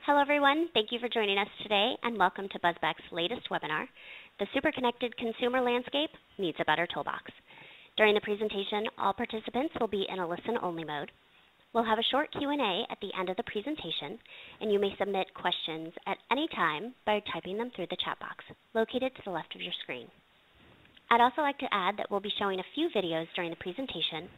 Hello everyone, thank you for joining us today and welcome to BuzzBack's latest webinar, The Super-Connected Consumer Landscape Needs a Better Toolbox. During the presentation, all participants will be in a listen-only mode. We'll have a short Q&A at the end of the presentation, and you may submit questions at any time by typing them through the chat box located to the left of your screen. I'd also like to add that we'll be showing a few videos during the presentation,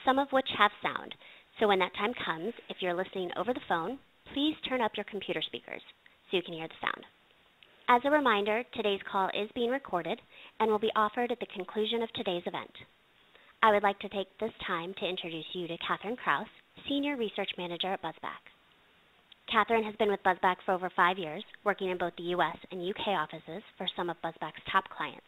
some of which have sound. So when that time comes, if you're listening over the phone, please turn up your computer speakers so you can hear the sound. As a reminder, today's call is being recorded and will be offered at the conclusion of today's event. I would like to take this time to introduce you to Catherine Kraus, Senior Research Manager at BuzzBack. Catherine has been with BuzzBack for over 5 years, working in both the US and UK offices for some of BuzzBack's top clients.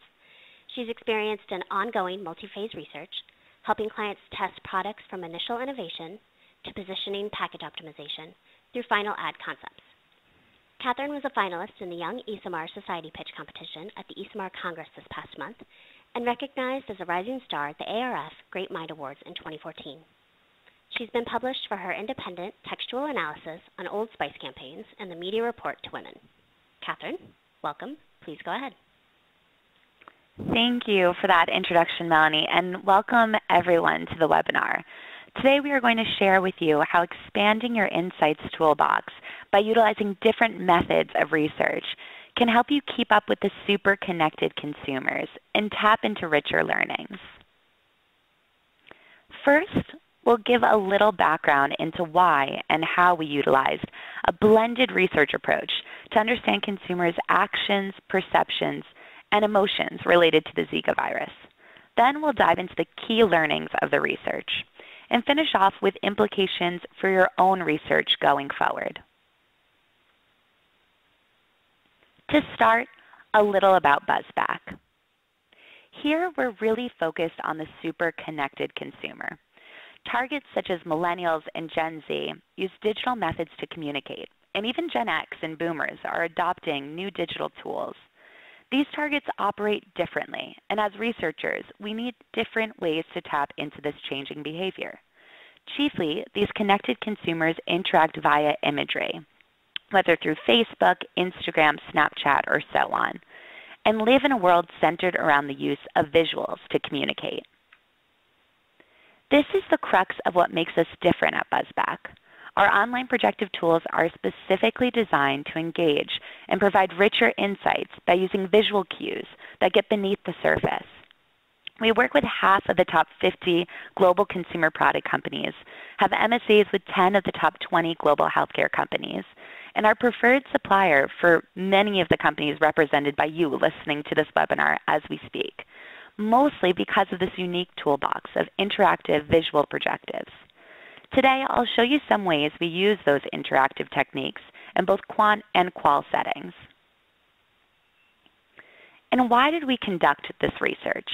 She's experienced in ongoing multi-phase research, helping clients test products from initial innovation to positioning package optimization through final ad concepts. Catherine was a finalist in the Young ESMR Society Pitch Competition at the ESMR Congress this past month and recognized as a rising star at the ARF Great Mind Awards in 2014. She's been published for her independent textual analysis on Old Spice campaigns and the Media Report to Women. Catherine, welcome. Please go ahead. Thank you for that introduction, Melanie, and welcome everyone to the webinar. Today we are going to share with you how expanding your insights toolbox by utilizing different methods of research can help you keep up with the super connected consumers and tap into richer learnings. First, we'll give a little background into why and how we utilized a blended research approach to understand consumers' actions, perceptions, and emotions related to the Zika virus. Then we'll dive into the key learnings of the research and finish off with implications for your own research going forward. To start, a little about BuzzBack. Here, we're really focused on the super connected consumer. Targets such as millennials and Gen Z use digital methods to communicate, and even Gen X and boomers are adopting new digital tools. These targets operate differently, and as researchers, we need different ways to tap into this changing behavior. Chiefly, these connected consumers interact via imagery, whether through Facebook, Instagram, Snapchat, or so on, and live in a world centered around the use of visuals to communicate. This is the crux of what makes us different at BuzzBack. Our online projective tools are specifically designed to engage and provide richer insights by using visual cues that get beneath the surface. We work with half of the top 50 global consumer product companies, have MSAs with 10 of the top 20 global healthcare companies, and are preferred supplier for many of the companies represented by you listening to this webinar as we speak, mostly because of this unique toolbox of interactive visual projectives. Today, I'll show you some ways we use those interactive techniques in both quant and qual settings. And why did we conduct this research?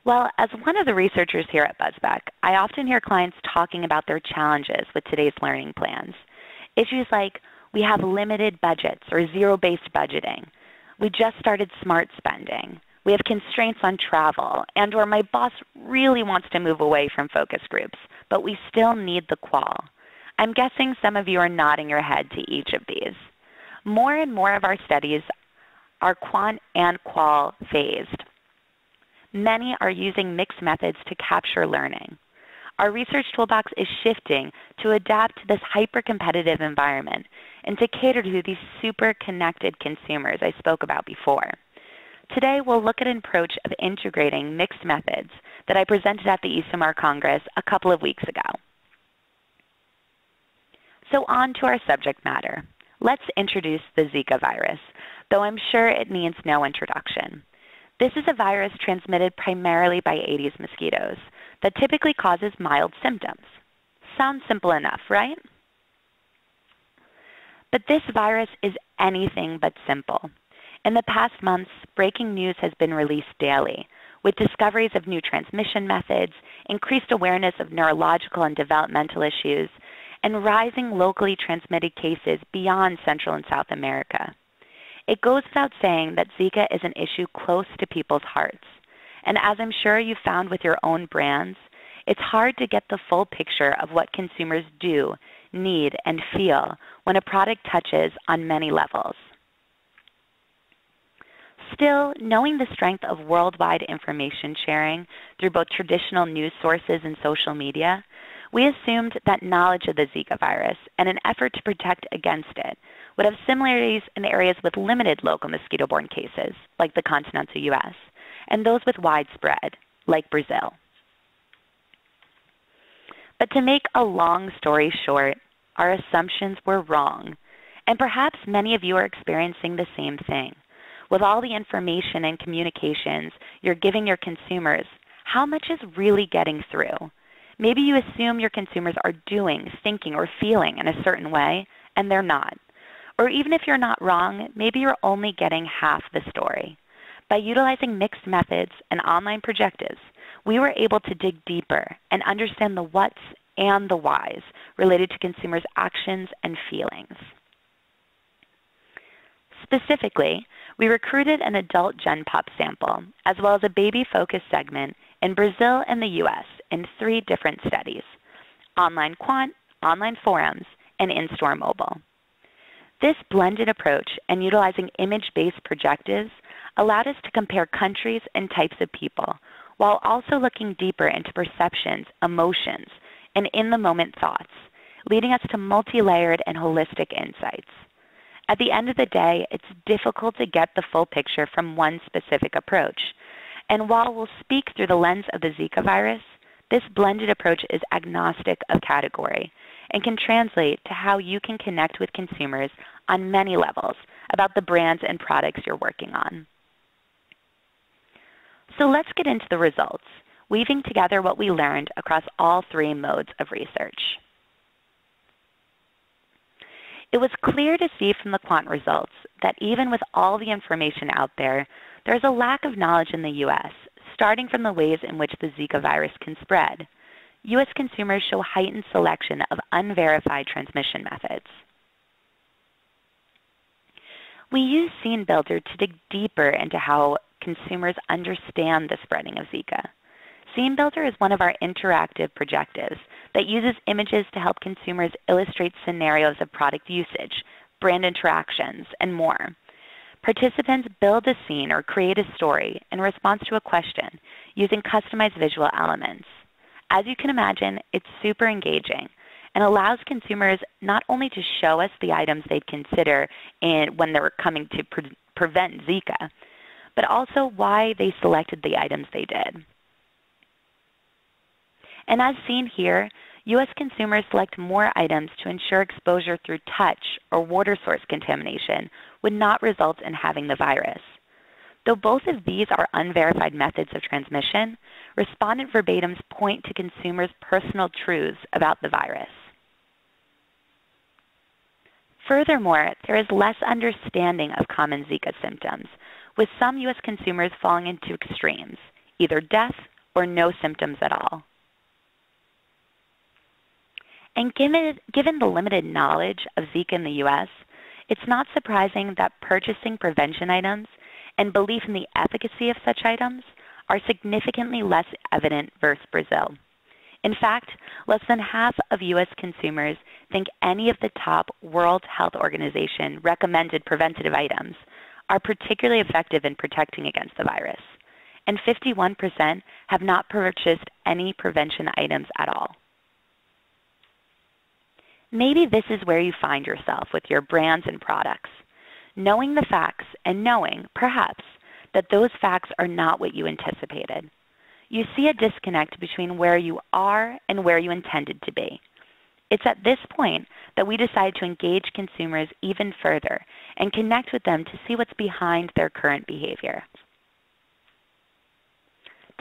Well, as one of the researchers here at BuzzBack, I often hear clients talking about their challenges with today's learning plans. Issues like, we have limited budgets or zero-based budgeting. We just started smart spending. We have constraints on travel, and or my boss really wants to move away from focus groups, but we still need the qual. I'm guessing some of you are nodding your head to each of these. More and more of our studies are quant and qual phased. Many are using mixed methods to capture learning. Our research toolbox is shifting to adapt to this hyper-competitive environment and to cater to these super connected consumers I spoke about before. Today, we'll look at an approach of integrating mixed methods that I presented at the ESMR Congress a couple of weeks ago. So on to our subject matter. Let's introduce the Zika virus, though I'm sure it needs no introduction. This is a virus transmitted primarily by Aedes mosquitoes that typically causes mild symptoms. Sounds simple enough, right? But this virus is anything but simple. In the past months, breaking news has been released daily, with discoveries of new transmission methods, increased awareness of neurological and developmental issues, and rising locally transmitted cases beyond Central and South America. It goes without saying that Zika is an issue close to people's hearts. And as I'm sure you found with your own brands, it's hard to get the full picture of what consumers do need, and feel when a product touches on many levels. Still, knowing the strength of worldwide information sharing through both traditional news sources and social media, we assumed that knowledge of the Zika virus and an effort to protect against it would have similarities in areas with limited local mosquito-borne cases, like the continental U.S., and those with widespread, like Brazil. But to make a long story short, our assumptions were wrong, and perhaps many of you are experiencing the same thing. With all the information and communications you're giving your consumers, how much is really getting through? Maybe you assume your consumers are doing, thinking, or feeling in a certain way, and they're not. Or even if you're not wrong, maybe you're only getting half the story. By utilizing mixed methods and online projectives, we were able to dig deeper and understand the whats and the whys related to consumers' actions and feelings. Specifically, we recruited an adult Gen Pop sample, as well as a baby-focused segment in Brazil and the U.S. in 3 different studies: online quant, online forums, and in-store mobile. This blended approach and utilizing image-based projectives allowed us to compare countries and types of people, while also looking deeper into perceptions, emotions, and in-the-moment thoughts, leading us to multi-layered and holistic insights. At the end of the day, it's difficult to get the full picture from one specific approach. And while we'll speak through the lens of the Zika virus, this blended approach is agnostic of category and can translate to how you can connect with consumers on many levels about the brands and products you're working on. So let's get into the results, weaving together what we learned across all 3 modes of research. It was clear to see from the quant results that even with all the information out there, there's a lack of knowledge in the U.S., starting from the ways in which the Zika virus can spread. U.S. consumers show heightened selection of unverified transmission methods. We use Scene Builder to dig deeper into how consumers understand the spreading of Zika. Scene Builder is one of our interactive projectives that uses images to help consumers illustrate scenarios of product usage, brand interactions, and more. Participants build a scene or create a story in response to a question using customized visual elements. As you can imagine, it's super engaging and allows consumers not only to show us the items they'd consider when they're coming to prevent Zika, but also why they selected the items they did. And as seen here, U.S. consumers select more items to ensure exposure through touch or water source contamination would not result in having the virus. Though both of these are unverified methods of transmission, respondent verbatims point to consumers' personal truths about the virus. Furthermore, there is less understanding of common Zika symptoms, with some U.S. consumers falling into extremes, either death or no symptoms at all. And given the limited knowledge of Zika in the U.S., it's not surprising that purchasing prevention items and belief in the efficacy of such items are significantly less evident versus Brazil. In fact, less than half of U.S. consumers think any of the top World Health Organization recommended preventative items are particularly effective in protecting against the virus, and 51% have not purchased any prevention items at all. Maybe this is where you find yourself with your brands and products, knowing the facts and knowing, perhaps, that those facts are not what you anticipated. You see a disconnect between where you are and where you intended to be. It's at this point that we decide to engage consumers even further and connect with them to see what's behind their current behavior.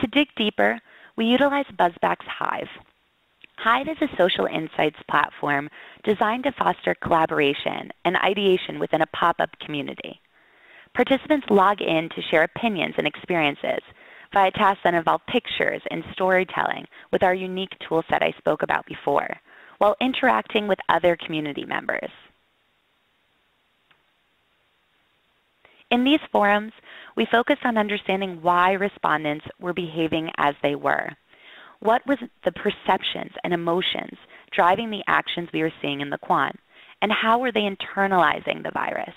To dig deeper, we utilize BuzzBack's Hive. Hive is a social insights platform designed to foster collaboration and ideation within a pop-up community. Participants log in to share opinions and experiences via tasks that involve pictures and storytelling with our unique tool set I spoke about before, while interacting with other community members. In these forums, we focused on understanding why respondents were behaving as they were. What was the perceptions and emotions driving the actions we were seeing in the quant? And how were they internalizing the virus?